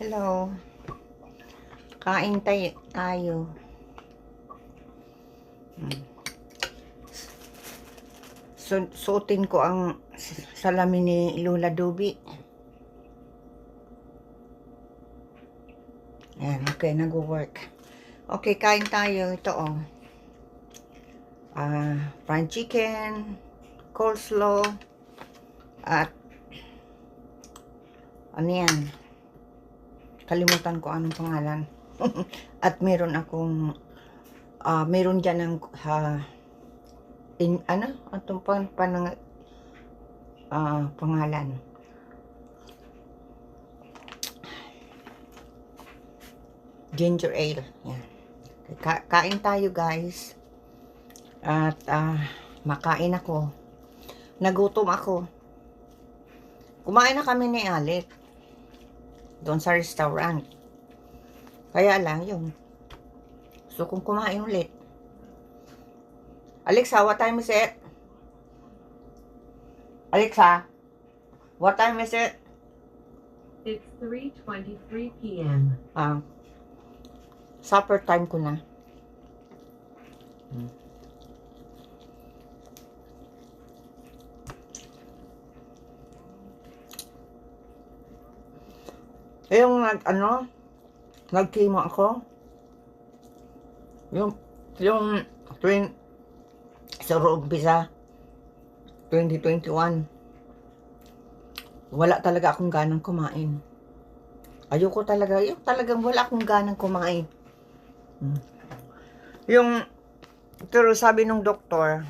Hello. Kain tayo. Suotin ko ang salamin ni Lola Dobi. Ayan, okay, nag-work. Okay, kain tayo. Ito fried chicken, coleslaw, at ano yan? Kalimutan ko anong pangalan. At meron akong meron dyan ng atong pangalan. Ginger ale. Yan. Kain tayo, guys. At makain ako. Nagutom ako. Kumain na kami ni Alec doon sa restaurant. Kaya lang yun. So kung kumain ulit. Alexa, what time is it? Alexa, what time is it? It's 3:23 p.m. Supper time ko na. Yung nag-chemo ako. Yung sa umpisa 2021. Wala talaga akong ganang kumain. Ayoko talaga, yung talagang wala akong ganang kumain. Pero sabi nung doktor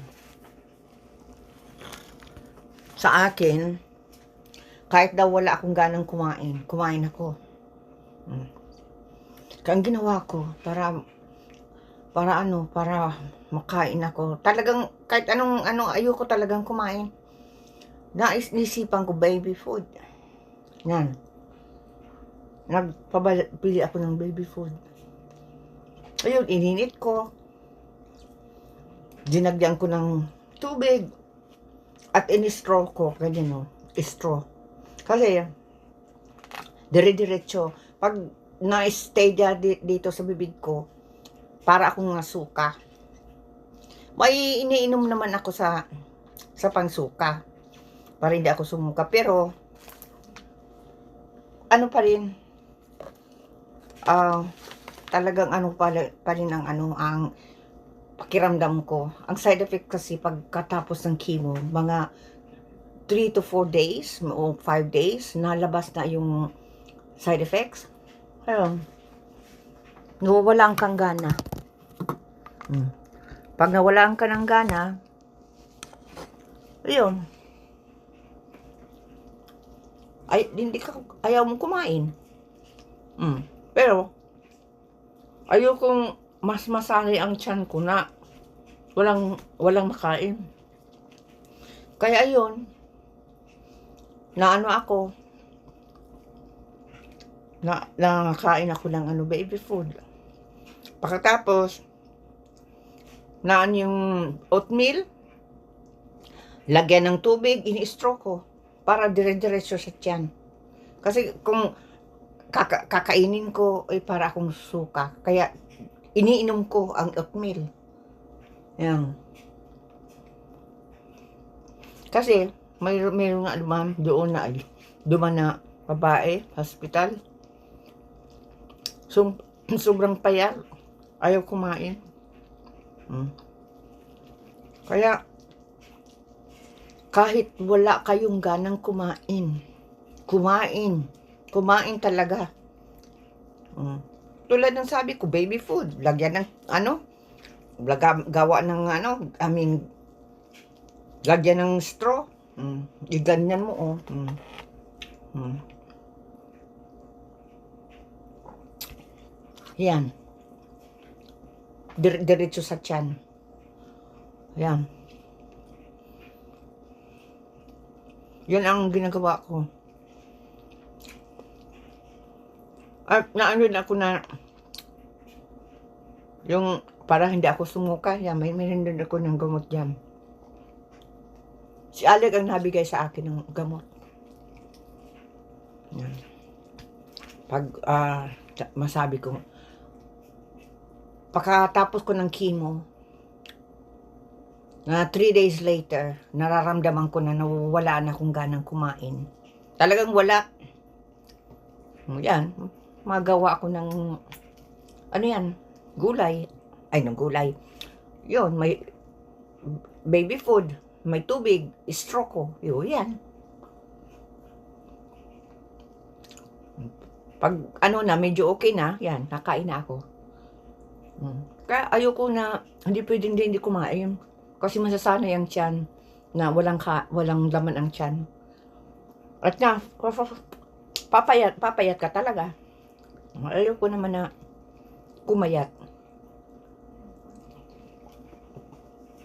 sa akin, kahit daw wala akong ganang kumain ako. Kaya ang ginawa ko, para makain ako. Talagang, kahit anong ayoko talagang kumain. Naisipan ko baby food. Yan. Nagpabili ako ng baby food. Ayun, ininit ko. Dinagyan ko ng tubig. At in-straw ko. Ganyan straw. Kasi, dire-diretso. Pag na-stay dito sa bibig ko, para akong nasuka. May iniinom naman ako sa pansuka. Para hindi ako sumuka. Pero, ano pa rin, talagang pa rin ang pakiramdam ko. Ang side effect kasi pagkatapos ng chemo, mga 3 to 4 days o 5 days, nalabas na yung side effects. Ayun. Nawawalan kang gana. Pag nawalan ka ng gana, ayun. Ayaw mong kumain. Pero, ayokong mas masanay ang tiyan ko na walang makain. Kaya ayun, nakain ako ng baby food. Pagkatapos, yung oatmeal, lagyan ng tubig, ini-straw ko para dire-diretso sa tiyan. Kasi kung kakainin ko, para akong suka. Kaya, iniinom ko ang oatmeal. Yan. Kasi, mayroon nga doon na babae, hospital. Sobrang payat. Ayaw kumain. Kaya, kahit wala kayong ganang kumain talaga. Tulad ng sabi ko, baby food, lagyan ng gawa ng lagyan ng straw. Iganyan mo Yan. Diretso sa tiyan. Yan. Yan ang ginagawa ko. At naano ako na yung para hindi ako sumuka. Yan, may din ako ng gamot dyan. Si Alec ang nabigay sa akin ng gamot. Yan. pag masabi ko, pagkatapos ko ng chemo, na 3 days later, nararamdaman ko na nawawala na akong ganang kumain. Talagang wala. Yan, magawa ako ng, ano yan, gulay. Ay, ng gulay. Yun, may baby food, may tubig, straw ko. Yun, yan. Pag ano na, medyo okay na, yan, nakain na ako. Kaya ayoko na, hindi pwedeng hindi kumain. Kasi masasanay ang tiyan na walang laman ang tiyan. At na, papayat ka talaga. Ayoko naman na kumayat.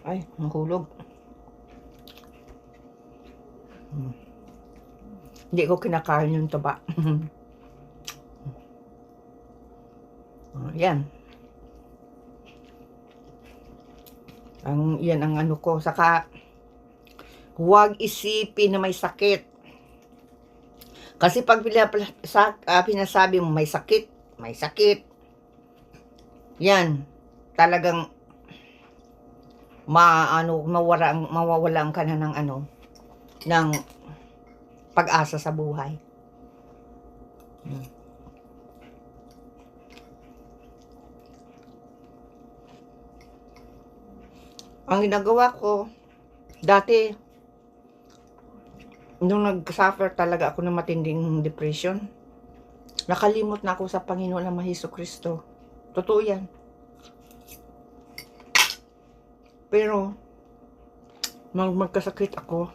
Ay, mahulog. Hindi ko kinakain yung taba. Yan. Yan ang ano ko. Saka, huwag isipin na may sakit. Kasi pag pinasabi mo may sakit. Yan. Talagang mawawalan ka na ng ng pag-asa sa buhay. Ang ginagawa ko, dati, nung nag-suffer talaga ako ng matinding depression, nakalimot na ako sa Panginoon na Jesucristo. Totoo yan. Pero, magkasakit ako,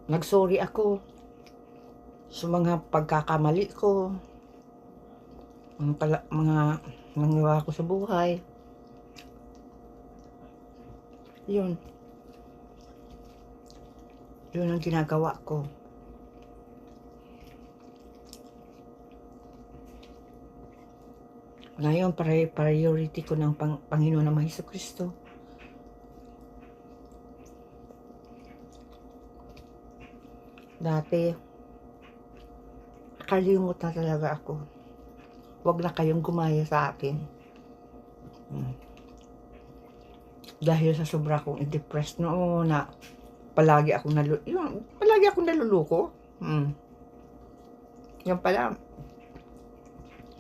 nagsorry ako sa mga pagkakamali ko, mga nangawa ko sa buhay. Yun ang ginagawa ko. Ngayon, priority ko ng Panginoon na Jesucristo. Dati, kalimot na talaga ako. Huwag na kayong gumaya sa akin. Dahil sa sobra kong i-depressed noon na palagi akong naluluko. Yan pala.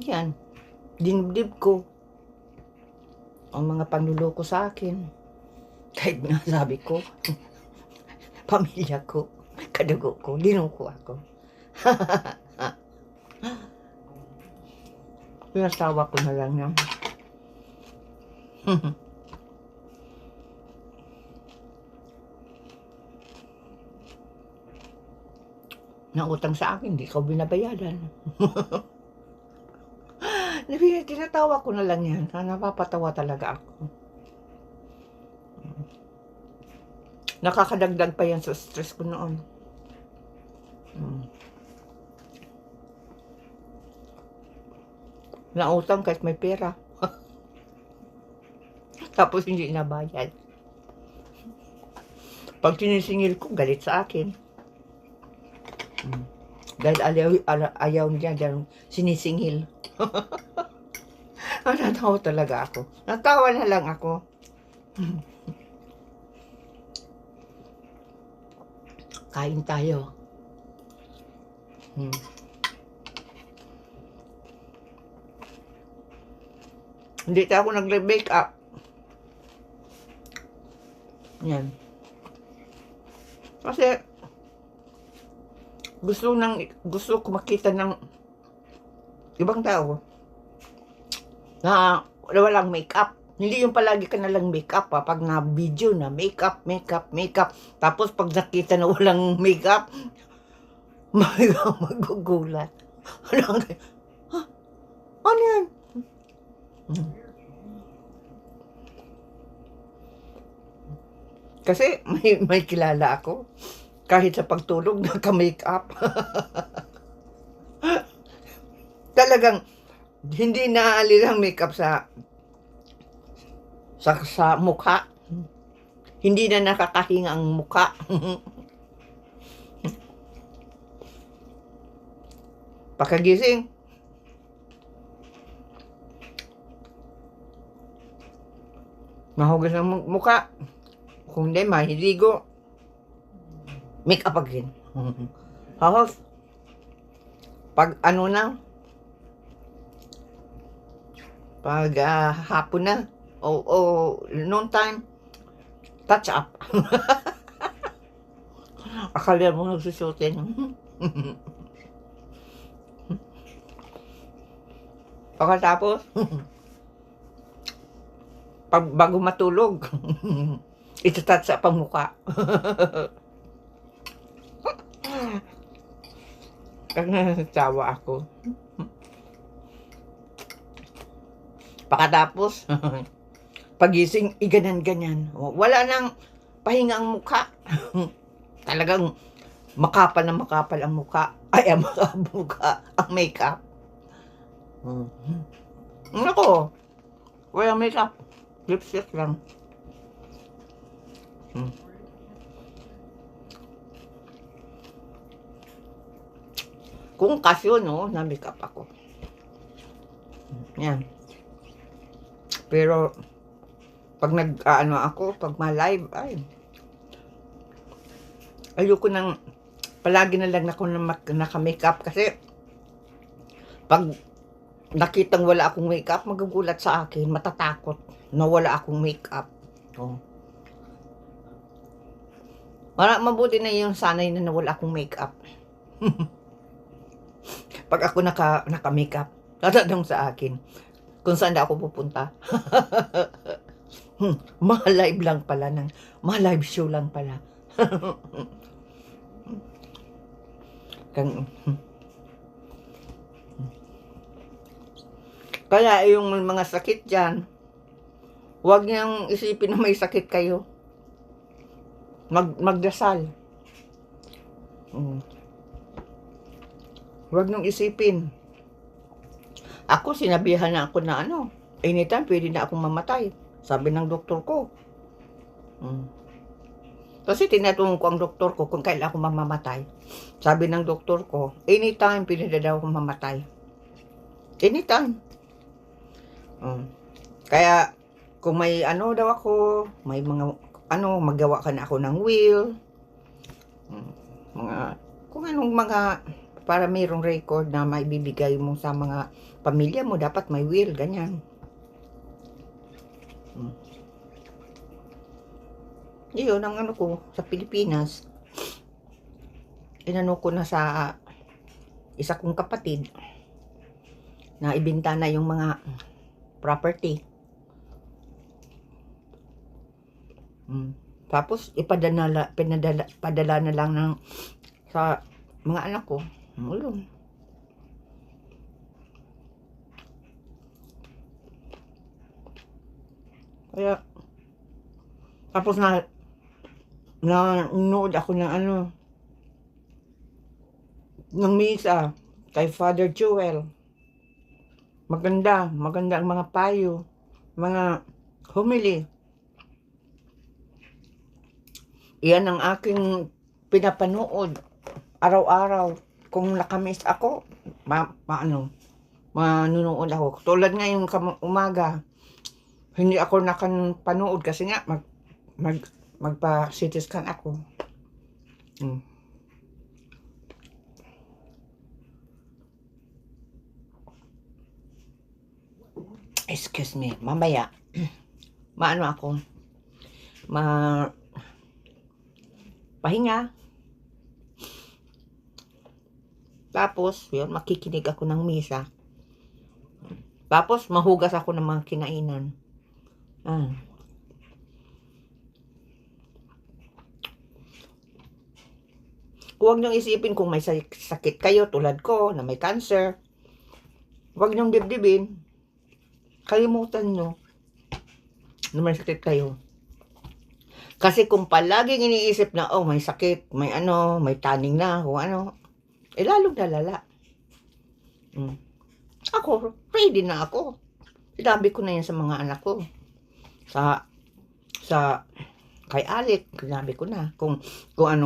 Yan. Dinibdib ko ang mga panluloko sa akin. Kahit nga sabi ko, pamilya ko, kadugo ko, linuko ako. Pinasawa ko na lang yan. Nautang sa akin, hindi ko binabayaran. Tinatawa ko na lang yan. Napapatawa talaga ako. Nakakadagdag pa yan sa stress ko noon. Nautang kahit may pera. Tapos hindi nabayad. Pag sinisingil ko, galit sa akin. Dahil ayaw niya dahil sinisingil. Natawa talaga ako. Natawa na lang ako. Kain tayo. Hindi ako nag-make up. Yan. Kasi gusto ko makita ng ibang tao na walang makeup. Hindi yung palagi ka nalang makeup pag na video na makeup. Tapos pag nakita na walang makeup, magugulat. Ano yan? Kasi may kilala ako. Kahit sa pagtulog, naka-makeup. Talagang, hindi naaalis ang makeup sa mukha. Hindi na nakakahinga ang mukha. Pagkagising, mahugas ng mukha. Kung hindi, mahiligo. Make up again. Tapos, pag ano na, pag hapon na, o noon time, touch up. Akala mo nagsusutin. Pagkatapos, pag bago matulog, itatat sa pamukha. Kaya natawa ako. Pagkatapos, pagising, iganan-ganyan. Wala nang pahinga ang mukha. Talagang makapal na makapal ang mukha. Ay, ang mukha, ang makeup. Ako, walang makeup. Lipstick lang. Kung kasyo, no, na-makeup ako. Yan. Pero, pag ako, pag ma-live, ay, ayoko nang, palagi na lang ako naka-makeup kasi, pag nakitang wala akong makeup, magugulat sa akin, matatakot na wala akong makeup. Oh. Mabuti na yung sanay na wala akong makeup. Pag ako naka-makeup, tatanong sa akin kung saan ako pupunta. Ma-live lang pala, ma-live show lang pala. Kaya yung mga sakit dyan, huwag niyang isipin na may sakit kayo. Magdasal. Huwag niyong isipin. Ako, sinabihan na ako na anytime pwede na akong mamatay. Sabi ng doktor ko. Kasi tinatanong ko ang doktor ko kung kailan ako mamamatay. Sabi ng doktor ko, anytime pwede na daw akong mamatay. Anytime. Kaya, kung may daw ako, may mga, magawa ka na ako ng will. Kung anong mga, para mayroong record na may bibigay mo sa mga pamilya mo, dapat may will, ganyan. Yun, ang ko, sa Pilipinas, inano ko na sa isa kong kapatid, na ibenta na yung mga property. Tapos, padala na lang sa mga anak ko. Ulong. Kaya, tapos nanood ako ng ng misa kay Father Joel. Maganda ang mga payo, mga homily. Iyan ang aking pinapanood araw-araw. Kung nakamiss ako, manunood ako. Tulad ngayong umaga, hindi ako nakapanood kasi nga magpa-CT scan ako. Excuse me, mamaya ako pahinga. Tapos, yun, makikinig ako ng misa. Tapos, mahugas ako ng mga kinainan. Huwag niyong isipin kung may sakit kayo tulad ko na may cancer. Huwag niyong dibdibin. Kalimutan niyo na may sakit kayo. Kasi kung palaging iniisip na, may sakit, may taning na, kung lalong lalala. Ako, ready na ako. Sinabi ko na yan sa mga anak ko. Kay Alec, sinabi ko na kung anong